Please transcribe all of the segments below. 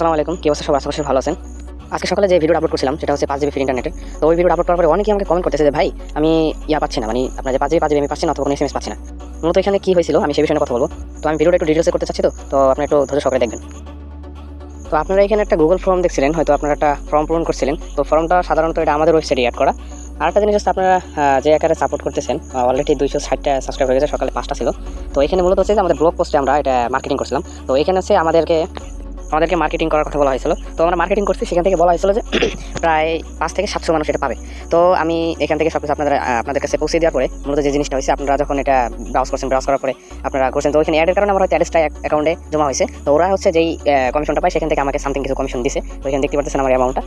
আসসালামু আলাইকুম, কি অবস্থা? সব আশা করছি ভালো আছেন। আজকে সকালে যে ভিডিওটা আপলোড করছিলাম সেটা হচ্ছে 5 জিবি ফ্রি ইন্টারনেটে। তো ওই ভিডিওটা আপলোড করার পরে অনেকেই আমাকে কমেন্ট করতেছে যে ভাই আমি পাচ্ছি না, মানে আপনার যে 5 জিবি আমি পাচ্ছি না, অথবা কোনো এসএমএস পাচ্ছি না। মূলত এখানে কি হয়েছিল আমি সেই বিষয়ে কথা বলবো। তো আমি ভিডিওটা একটু ডিটেলসে করতে চাচ্ছি, তো আপনি একটু ধৈর্য সহকারে দেখবেন। তো আপনারা এখানে একটা গুগল ফর্ম দেখছিলেন, হয়তো আপনারা একটা ফর্ম পূরণ করছিলেন। তো ফর্মটা সাধারণত এটা আমাদের ওয়েবসাইটে অ্যাড করা। আরেকটা জিনিস হচ্ছে আপনারা যে আকারে সাপোর্ট করতেছেন, অলরেডি 260টা সাবস্ক্রাইব হয়ে গেছে, সকালে 5টা ছিল। তো এখানে মূলত হচ্ছে যে আমাদের ব্লগ পোস্টে আমরা এটা মার্কেটিং করছিলাম। তো এখানে হচ্ছে আমাদেরকে মার্কেটিং করার কথা বলা হয়েছিল। তো আমরা মার্কেটিং করছি, সেখান থেকে বলা হয়েছিল যে প্রায় 5 থেকে 700 মানুষ এটা পাবে। তো আমি এখান থেকে সব কিছু আপনাদের কাছে পৌঁছে দেওয়ার পরে মূলত যে জিনিসটা হয়েছে, আপনারা যখন এটা ব্রাউজ করার পরে আপনারা করছেন, তো ওইখানে অ্যাডের কারণে আমার হয়তো অ্যাড্রেসটা অ্যাকাউন্টে জমা হয়েছে। তো ওরা হচ্ছে যেই কমিশনটা পায় সেখান থেকে আমাকে সামথিং কিছু কমিশন দিছে। তো এখানে দেখতে পাচ্ছেন আমার অ্যামাউন্টটা।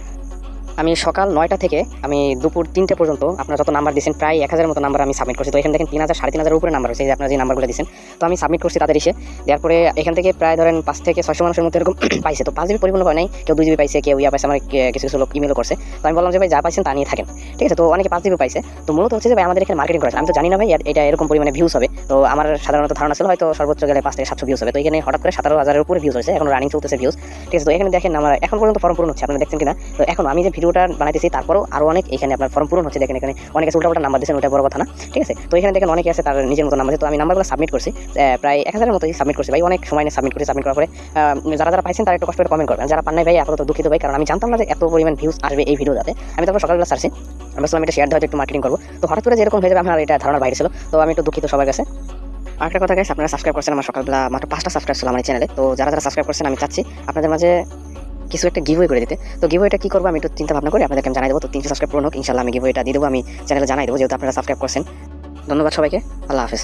আমি সকাল 9টা থেকে আমি দুপুর 3টে পর্যন্ত আপনারা যত নাম্বার দিয়েছেন প্রায় 1000-এর মতো নাম্বার আমি সাবমিট করছি। তো এখানে দেখেন 3000 3,500-এর উপরে নাম্বার হয়েছে, যে আপনারা যে নাম্বারগুলো দিয়েছেন। তো আমি সাবমিট করছি তাদের এসে দেওয়ার পরে এখান থেকে প্রায় ধরেন 5 থেকে 600 মানুষের মধ্যে এরকম পাইছে। তো 5 জিবি পরিপূর্ণ হয় নাই, কেউ 2 জিবি পাইছে, কেউ পাইছে, আমার কিছু কিছু লোক ইমেলও করছে। তো আমি বললাম যে ভাই যা পাইছেন তা নিয়ে থাকেন, ঠিক আছে। তো অনেকে 5 জিবি পাইছে। তো মূলত হচ্ছে যে ভাই আমাদের এখানে মার্কেটিং করেছে, আমি তো জানি না ভাই এটা এরকম পরিমাণে ভিউজ হবে। তো আমার সাধারণত ধারণা ছিল হয়তো সর্বোচ্চ গেলে 5 থেকে 700 ভিউজ হবে। তো এখানে হঠাৎ করে 17,000-এর উপরে ভিউজ হয়েছে, এখন রানিং চলতেছে ভিউজ, ঠিক আছে। তো এখানে দেখেন আমার এখন পর্যন্ত ফর্ম পূরণ হচ্ছে, আপনারা দেখছেন কিনা। তো এখন আমি যে ভিডিওটা বানাইতেছি তারপরও আরও অনেক এখানে আপনার ফর্ম পূরণ হচ্ছে। দেখেন এখানে অনেকে উল্টাপাল্টা নাম্বার দিয়েছেন, ওটা বড় কথা না, ঠিক আছে। তো এখানে দেখেন অনেকে আছে তার নিজের মতো নাম্বার আছে। তো আমি নাম্বারগুলো সাবমিট করছি, প্রায় 1000-এর মতো সাবমিট করছি ভাই, অনেক সময় নিয়ে সাবমিট করার পরে যারা পাইছেন তারা একটু কষ্ট করে কমেন্ট করবেন, যারা পান নাই ভাই আপাতত দুঃখিত ভাই, কারণ আমি জানতাম না যে এত পরিমাণ ভিউজ আসবে এই ভিডিওটাতে। আমি তারপর সকালবেলা সার্চি, আমি বললাম এটা শেয়ার দেওয়া, একটু মার্কেটিং করবো। তো হঠাৎ করে যেরকম হয়ে যাবে আমার এটা ধারণার বাইরে ছিল। তো আমি একটু দুঃখিত সবার কাছে। আরেকটা কথা গাইস, আপনারা সাবস্ক্রাইব করছেন, আমার সকালবেলা মাত্র 5টা সাবস্ক্রাইব ছিল আমার চ্যানেলে। তো যারা সাবস্ক্রাইব করছেন আমি চাচ্ছি আপনাদের মাঝে কিছু একটা গিভওয়ে করে দিতে। তো গিভওয়েটা কি করবো আমি একটু চিন্তা ভাবনা করে আপনাদেরকে আমি জানাই দেবো। তো 300 সাবস্ক্রাইব পূরণ হোক, ইনশাআল্লাহ আমি গিভওয়েটা দিয়ে দেবো, আমি চ্যানেলে জানাই দেবো, যেহেতু আপনারা সাবস্ক্রাইব করছেন। ধন্যবাদ সবাইকে, আল্লাহ হাফেজ।